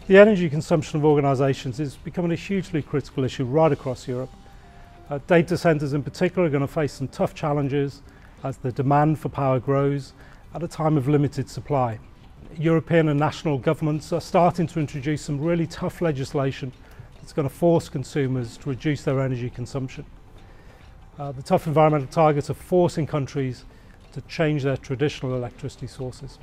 The energy consumption of organisations is becoming a hugely critical issue right across Europe. Data centres in particular are going to face some tough challenges as the demand for power grows at a time of limited supply. European and national governments are starting to introduce some really tough legislation that's going to force consumers to reduce their energy consumption. The tough environmental targets are forcing countries to change their traditional electricity sources.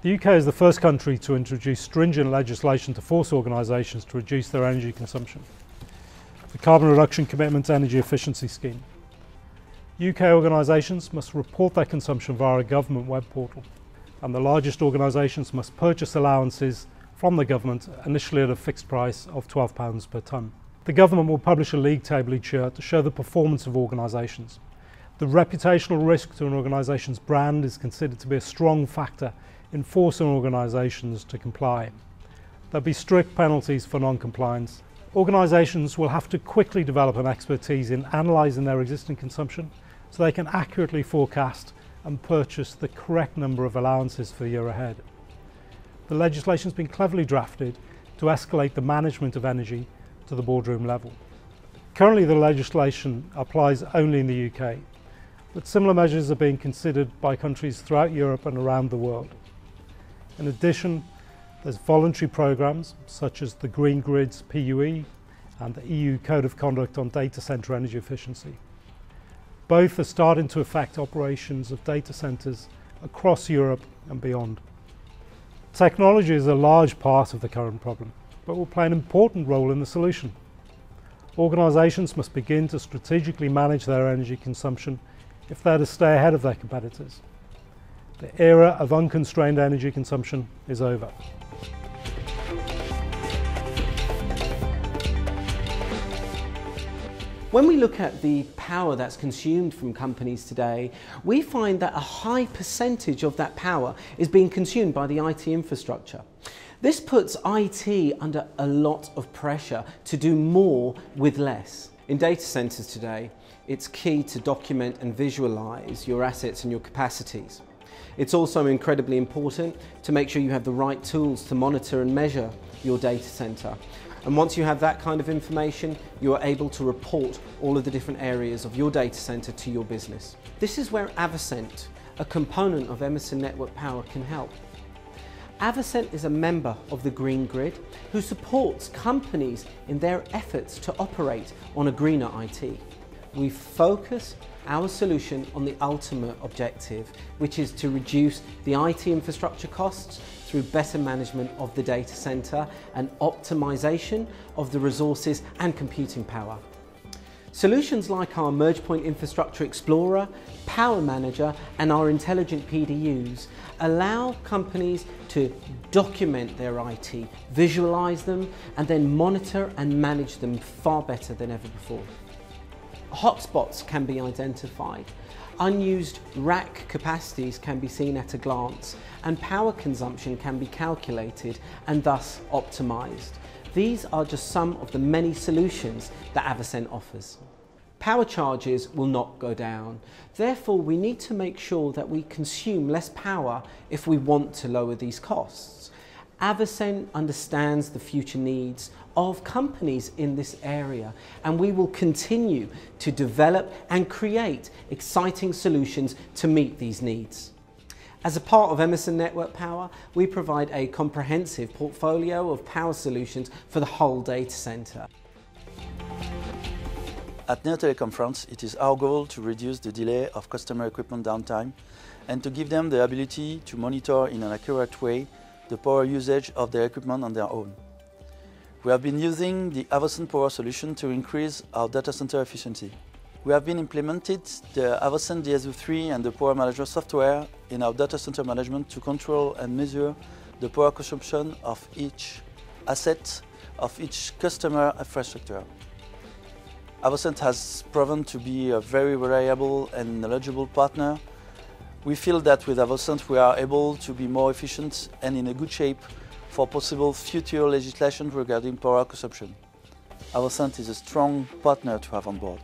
The UK is the first country to introduce stringent legislation to force organisations to reduce their energy consumption. The Carbon Reduction Commitment Energy Efficiency Scheme. UK organisations must report their consumption via a government web portal, and the largest organisations must purchase allowances from the government, initially at a fixed price of £12 per tonne. The government will publish a league table each year to show the performance of organisations. The reputational risk to an organisation's brand is considered to be a strong factor in forcing organisations to comply. There'll be strict penalties for non-compliance. Organisations will have to quickly develop an expertise in analysing their existing consumption so they can accurately forecast and purchase the correct number of allowances for the year ahead. The legislation has been cleverly drafted to escalate the management of energy to the boardroom level. Currently the legislation applies only in the UK, but similar measures are being considered by countries throughout Europe and around the world. In addition, there's voluntary programmes such as the Green Grids PUE and the EU Code of Conduct on Data Centre Energy Efficiency. Both are starting to affect operations of data centres across Europe and beyond. Technology is a large part of the current problem, but will play an important role in the solution. Organisations must begin to strategically manage their energy consumption if they're to stay ahead of their competitors. The era of unconstrained energy consumption is over. When we look at the power that's consumed from companies today, we find that a high percentage of that power is being consumed by the IT infrastructure. This puts IT under a lot of pressure to do more with less. In data centers today, it's key to document and visualize your assets and your capacities. It's also incredibly important to make sure you have the right tools to monitor and measure your data center. And once you have that kind of information, you are able to report all of the different areas of your data center to your business. This is where Avocent, a component of Emerson Network Power, can help. Avocent is a member of the Green Grid who supports companies in their efforts to operate on a greener IT. We focus our solution on the ultimate objective, which is to reduce the IT infrastructure costs through better management of the data center and optimization of the resources and computing power. Solutions like our MergePoint Infrastructure Explorer, Power Manager and our intelligent PDUs allow companies to document their IT, visualize them and then monitor and manage them far better than ever before. Hotspots can be identified, unused rack capacities can be seen at a glance, and power consumption can be calculated and thus optimized. These are just some of the many solutions that Avocent offers. Power charges will not go down. Therefore, we need to make sure that we consume less power if we want to lower these costs. Avocent understands the future needs of companies in this area, and we will continue to develop and create exciting solutions to meet these needs. As a part of Emerson Network Power, we provide a comprehensive portfolio of power solutions for the whole data center. At NeoTelecom France, it is our goal to reduce the delay of customer equipment downtime and to give them the ability to monitor in an accurate way the power usage of their equipment on their own. We have been using the Avocent Power solution to increase our data center efficiency. We have been implemented the Avocent DSO3 and the Power Manager software in our data center management to control and measure the power consumption of each asset of each customer infrastructure. Avocent has proven to be a very reliable and knowledgeable partner. We feel that with Avocent we are able to be more efficient and in a good shape for possible future legislation regarding power consumption. Avocent is a strong partner to have on board.